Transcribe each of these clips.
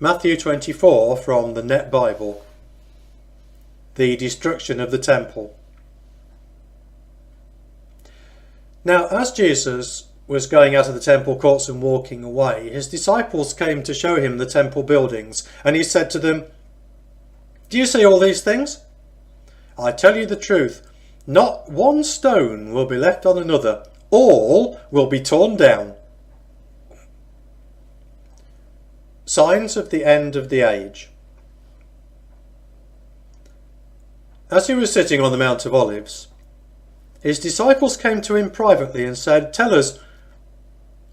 Matthew 24 from the Net Bible. The destruction of the temple. Now, as Jesus was going out of the temple courts and walking away, his disciples came to show him the temple buildings, and he said to them, "Do you see all these things? I tell you the truth, not one stone will be left on another, all will be torn down." Signs of the end of the age. As he was sitting on the Mount of Olives, his disciples came to him privately and said, "Tell us,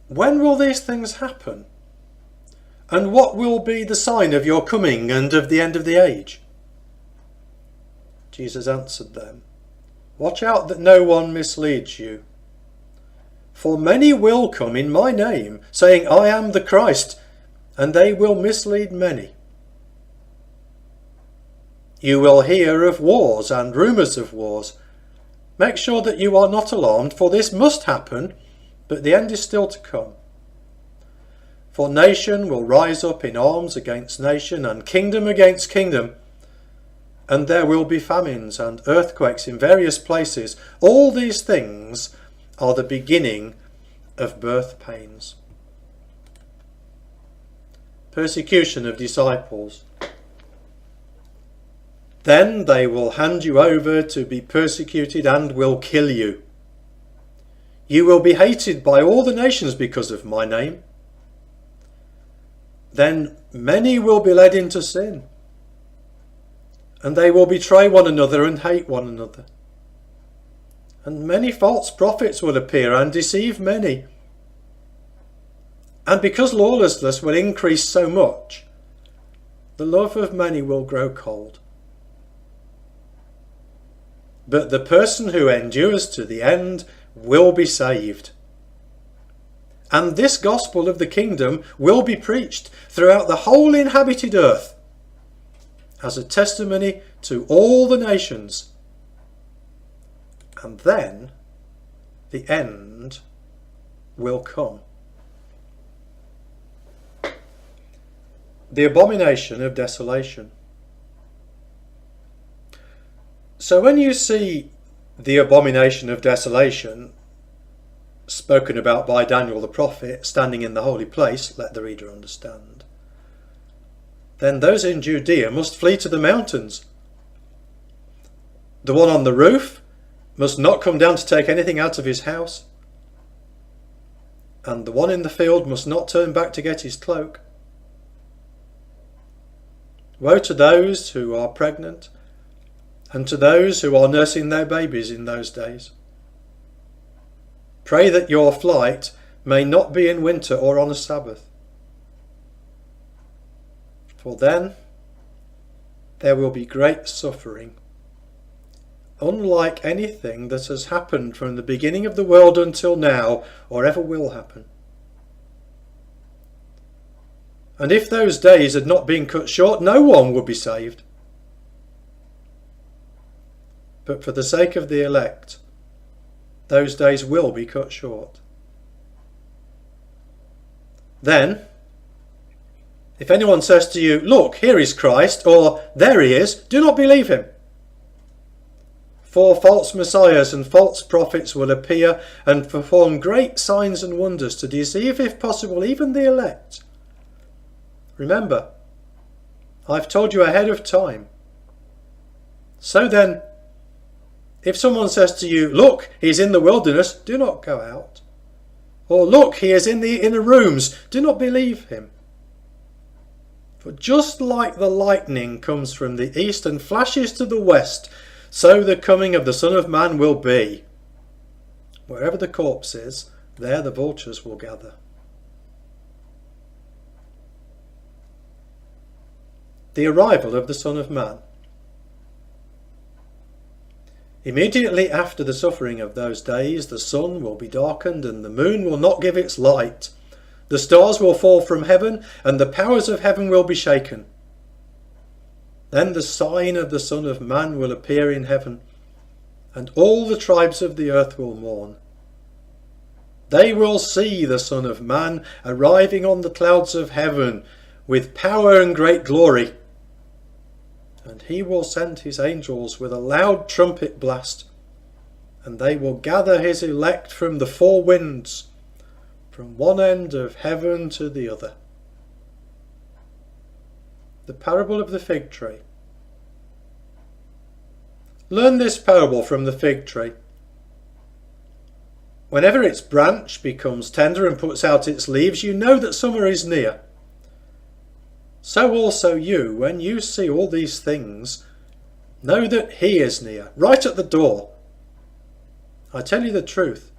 when will these things happen? And what will be the sign of your coming and of the end of the age?" Jesus answered them, "Watch out that no one misleads you. For many will come in my name, saying, 'I am the Christ,' and they will mislead many. You will hear of wars and rumours of wars. Make sure that you are not alarmed, for this must happen, but the end is still to come. For nation will rise up in arms against nation, and kingdom against kingdom, and there will be famines and earthquakes in various places. All these things are the beginning of birth pains." Persecution of disciples. "Then they will hand you over to be persecuted and will kill you. You will be hated by all the nations because of my name. Then many will be led into sin, and they will betray one another and hate one another. And many false prophets will appear and deceive many. And because lawlessness will increase so much, the love of many will grow cold. But the person who endures to the end will be saved. And this gospel of the kingdom will be preached throughout the whole inhabited earth as a testimony to all the nations. And then the end will come." The Abomination of Desolation. So when you see the Abomination of Desolation spoken about by Daniel the prophet standing in the holy place, let the reader understand, then those in Judea must flee to the mountains. The one on the roof must not come down to take anything out of his house, and the one in the field must not turn back to get his cloak. Woe to those who are pregnant and to those who are nursing their babies in those days. Pray that your flight may not be in winter or on a Sabbath. For then there will be great suffering, unlike anything that has happened from the beginning of the world until now, or ever will happen. And if those days had not been cut short, no one would be saved. But for the sake of the elect, those days will be cut short. Then, if anyone says to you, 'Look, here is Christ,' or 'There he is,' do not believe him. For false messiahs and false prophets will appear and perform great signs and wonders to deceive, if possible, even the elect. Remember, I've told you ahead of time. So then, if someone says to you, 'Look, he is in the wilderness,' do not go out. Or 'Look, he is in the inner rooms,' do not believe him. For just like the lightning comes from the east and flashes to the west, so the coming of the Son of Man will be. Wherever the corpse is, there the vultures will gather." The arrival of the Son of Man. Immediately after the suffering of those days, the sun will be darkened and the moon will not give its light. The stars will fall from heaven and the powers of heaven will be shaken. Then the sign of the Son of Man will appear in heaven, and all the tribes of the earth will mourn. They will see the Son of Man arriving on the clouds of heaven with power and great glory. And he will send his angels with a loud trumpet blast, and they will gather his elect from the four winds, from one end of heaven to the other. The parable of the fig tree. Learn this parable from the fig tree. Whenever its branch becomes tender and puts out its leaves, you know that summer is near. So also you, when you see all these things, know that he is near, right at the door. I tell you the truth.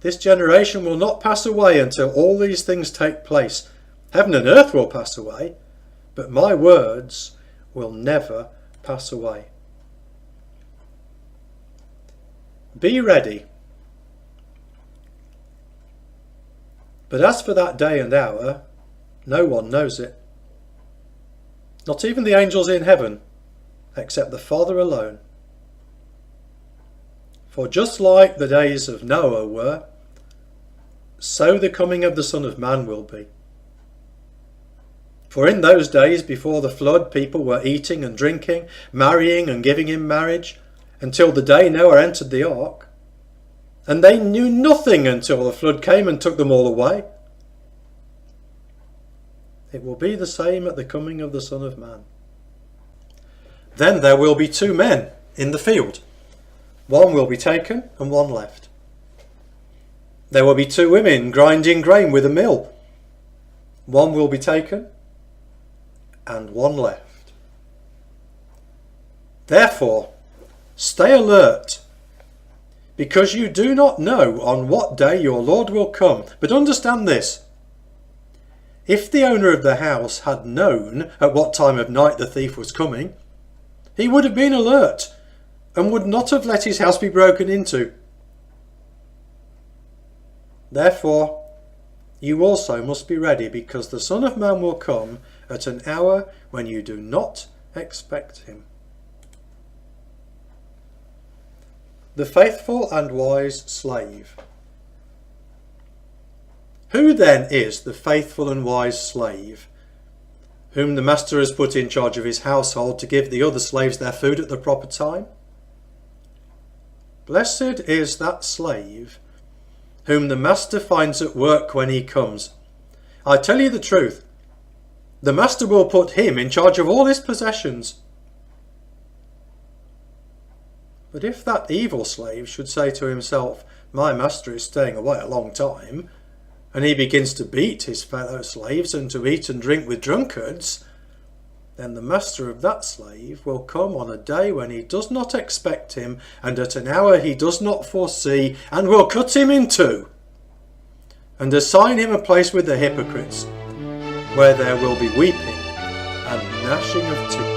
This generation will not pass away until all these things take place. Heaven and earth will pass away, but my words will never pass away. Be ready. But as for that day and hour, no one knows it. Not even the angels in heaven, except the Father alone. For just like the days of Noah were, so the coming of the Son of Man will be. For in those days before the flood, people were eating and drinking, marrying and giving in marriage, until the day Noah entered the ark. And they knew nothing until the flood came and took them all away. It will be the same at the coming of the Son of Man. Then there will be two men in the field. One will be taken and one left. There will be two women grinding grain with a mill. One will be taken and one left. Therefore, stay alert, because you do not know on what day your Lord will come. But understand this. If the owner of the house had known at what time of night the thief was coming, he would have been alert and would not have let his house be broken into. Therefore, you also must be ready, because the Son of Man will come at an hour when you do not expect him. The faithful and wise slave. Who then is the faithful and wise slave, whom the master has put in charge of his household to give the other slaves their food at the proper time? Blessed is that slave whom the master finds at work when he comes. I tell you the truth, the master will put him in charge of all his possessions. But if that evil slave should say to himself, my master is staying away a long time, and he begins to beat his fellow slaves and to eat and drink with drunkards, then the master of that slave will come on a day when he does not expect him, and at an hour he does not foresee, and will cut him in two, and assign him a place with the hypocrites, where there will be weeping and gnashing of teeth.